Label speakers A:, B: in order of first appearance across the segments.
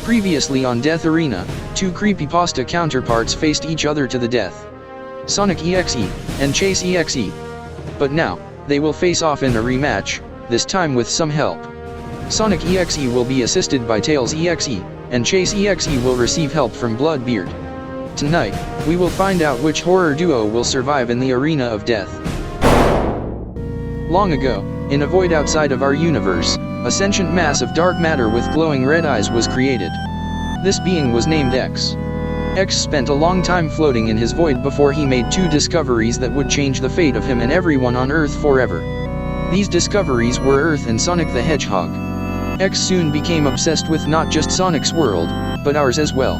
A: Previously on Death Arena, two Creepypasta counterparts faced each other to the death. SONIC.EXE and CHASE.EXE. But now, they will face off in a rematch, this time with some help. SONIC.EXE will be assisted by TAILS.EXE, and CHASE.EXE will receive help from Bloodbeard. Tonight, we will find out which horror duo will survive in the arena of death. Long ago, in a void outside of our universe, a sentient mass of dark matter with glowing red eyes was created. This being was named X. X spent a long time floating in his void before he made two discoveries that would change the fate of him and everyone on Earth forever. These discoveries were Earth and Sonic the Hedgehog. X soon became obsessed with not just Sonic's world, but ours as well.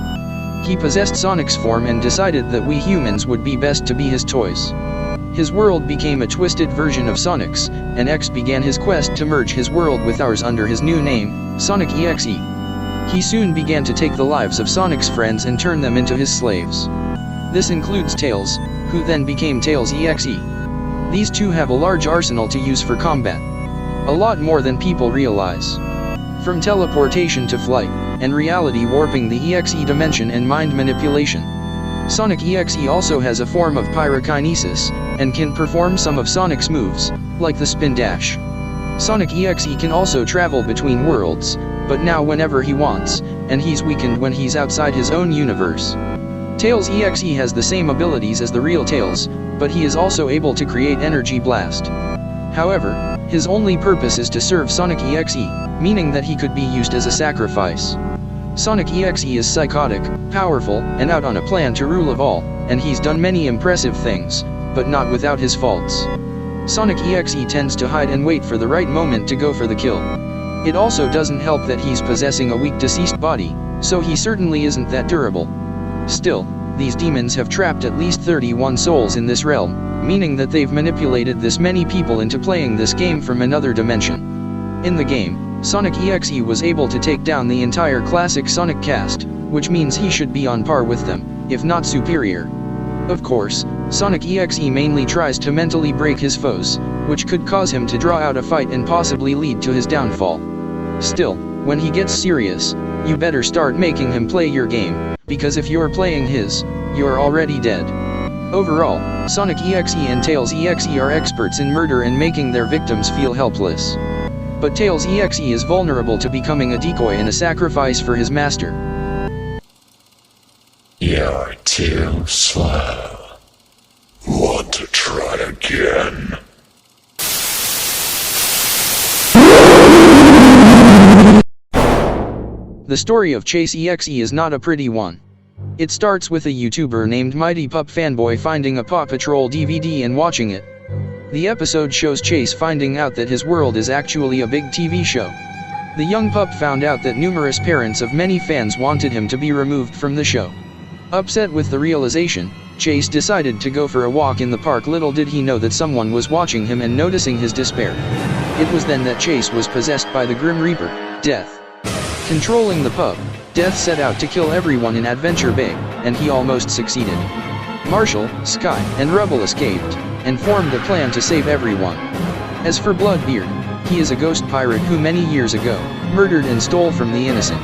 A: He possessed Sonic's form and decided that we humans would be best to be his toys. His world became a twisted version of Sonic's, and X began his quest to merge his world with ours under his new name, SONIC.EXE. He soon began to take the lives of Sonic's friends and turn them into his slaves. This includes Tails, who then became TAILS.EXE. These two have a large arsenal to use for combat. A lot more than people realize. From teleportation to flight, and reality warping the EXE dimension and mind manipulation. SONIC.EXE also has a form of pyrokinesis, and can perform some of Sonic's moves, like the spin dash. SONIC.EXE can also travel between worlds, but now whenever he wants, and he's weakened when he's outside his own universe. TAILS.EXE has the same abilities as the real Tails, but he is also able to create energy blast. However, his only purpose is to serve SONIC.EXE, meaning that he could be used as a sacrifice. SONIC.EXE is psychotic, powerful, and out on a plan to rule of all, and he's done many impressive things, but not without his faults. SONIC.EXE tends to hide and wait for the right moment to go for the kill. It also doesn't help that he's possessing a weak deceased body, so he certainly isn't that durable. Still, these demons have trapped at least 31 souls in this realm, meaning that they've manipulated this many people into playing this game from another dimension. In the game, SONIC.EXE was able to take down the entire classic Sonic cast, which means he should be on par with them, if not superior. Of course, SONIC.EXE mainly tries to mentally break his foes, which could cause him to draw out a fight and possibly lead to his downfall. Still, when he gets serious, you better start making him play your game, because if you're playing his, you're already dead. Overall, SONIC.EXE and TAILS.EXE are experts in murder and making their victims feel helpless. But TAILS.EXE is vulnerable to becoming a decoy and a sacrifice for his master.
B: You're too slow. Want to try again?
A: The story of CHASE.EXE is not a pretty one. It starts with a YouTuber named Mighty Pup Fanboy finding a Paw Patrol DVD and watching it. The episode shows Chase finding out that his world is actually a big TV show. The young pup found out that numerous parents of many fans wanted him to be removed from the show. Upset with the realization, Chase decided to go for a walk in the park. Little did he know that someone was watching him and noticing his despair. It was then that Chase was possessed by the Grim Reaper, Death. Controlling the pup, Death set out to kill everyone in Adventure Bay, and he almost succeeded. Marshall, Sky, and Rubble escaped, and formed a plan to save everyone. As for Bloodbeard, he is a ghost pirate who many years ago, murdered and stole from the innocent.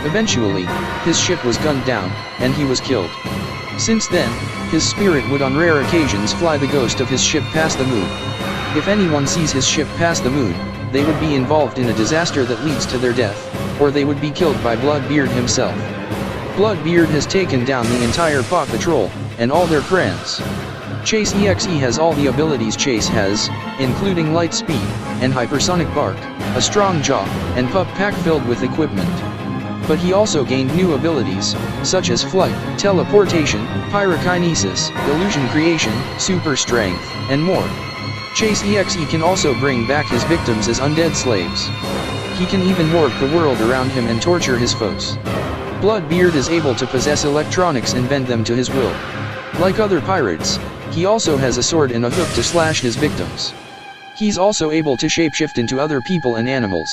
A: Eventually, his ship was gunned down, and he was killed. Since then, his spirit would on rare occasions fly the ghost of his ship past the moon. If anyone sees his ship past the moon, they would be involved in a disaster that leads to their death, or they would be killed by Bloodbeard himself. Bloodbeard has taken down the entire Paw Patrol, and all their friends. CHASE.EXE has all the abilities Chase has, including light speed, and hypersonic bark, a strong jaw, and pup pack filled with equipment. But he also gained new abilities, such as flight, teleportation, pyrokinesis, illusion creation, super strength, and more. CHASE.EXE can also bring back his victims as undead slaves. He can even warp the world around him and torture his foes. Bloodbeard is able to possess electronics and bend them to his will. Like other pirates, he also has a sword and a hook to slash his victims. He's also able to shapeshift into other people and animals.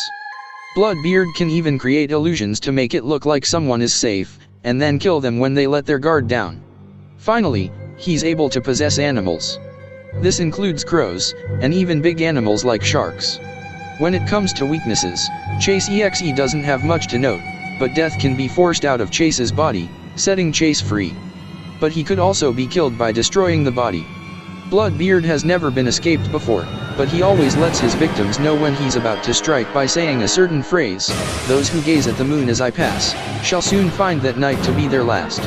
A: Bloodbeard can even create illusions to make it look like someone is safe, and then kill them when they let their guard down. Finally, he's able to possess animals. This includes crows, and even big animals like sharks. When it comes to weaknesses, CHASE.EXE doesn't have much to note, but death can be forced out of Chase's body, setting Chase free. But he could also be killed by destroying the body. Bloodbeard has never been escaped before, but he always lets his victims know when he's about to strike by saying a certain phrase: "Those who gaze at the moon as I pass, shall soon find that night to be their last."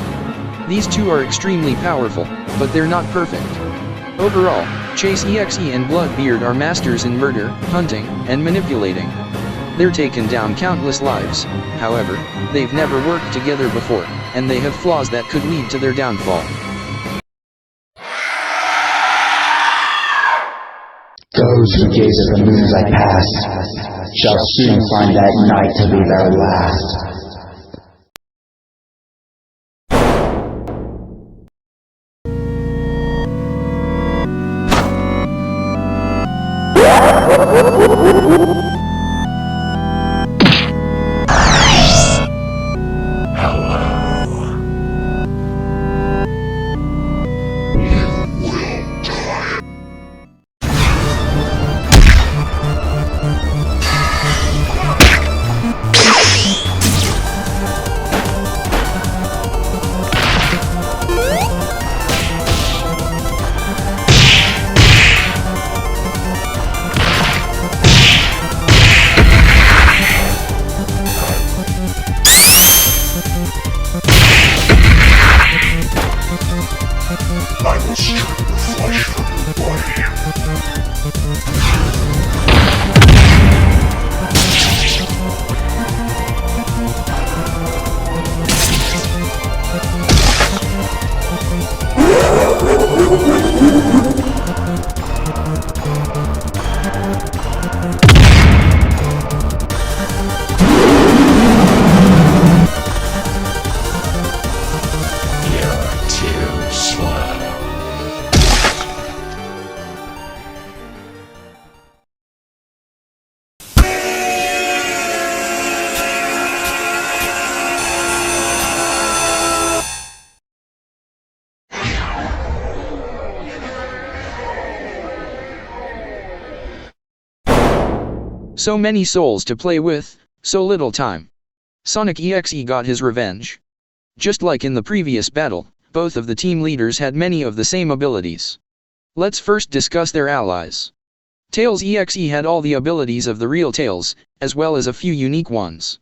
A: These two are extremely powerful, but they're not perfect. Overall, CHASE.EXE and Bloodbeard are masters in murder, hunting, and manipulating. They're taken down countless lives, however, they've never worked together before, and they have flaws that could lead to their downfall.
C: Those who gaze at the moon as I pass, shall soon find that night to be their last.
B: I will strip the flesh from your body. You're too slow.
A: So many souls to play with, so little time. SONIC.EXE got his revenge. Just like in the previous battle, both of the team leaders had many of the same abilities. Let's first discuss their allies. TAILS.EXE had all the abilities of the real Tails, as well as a few unique ones.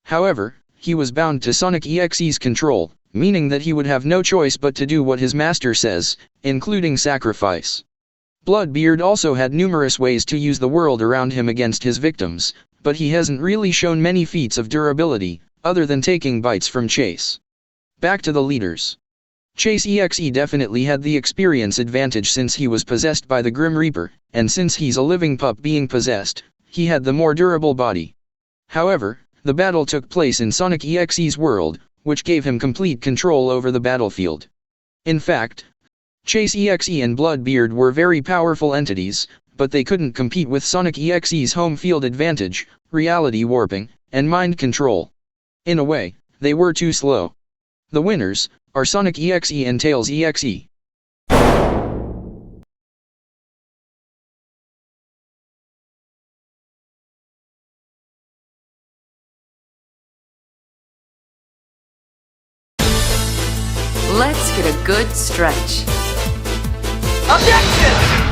A: However, he was bound to SONIC.EXE's control, meaning that he would have no choice but to do what his master says, including sacrifice. Bloodbeard also had numerous ways to use the world around him against his victims, but he hasn't really shown many feats of durability, other than taking bites from Chase. Back to the leaders. CHASE.EXE definitely had the experience advantage since he was possessed by the Grim Reaper, and since he's a living pup being possessed, he had the more durable body. However, the battle took place in SONIC.EXE's world, which gave him complete control over the battlefield. In fact, CHASE.EXE and Bloodbeard were very powerful entities, but they couldn't compete with SONIC.EXE's home field advantage, reality warping, and mind control. In a way, they were too slow. The winners are SONIC.EXE and TAILS.EXE.
D: Let's get a good stretch.
E: Objection!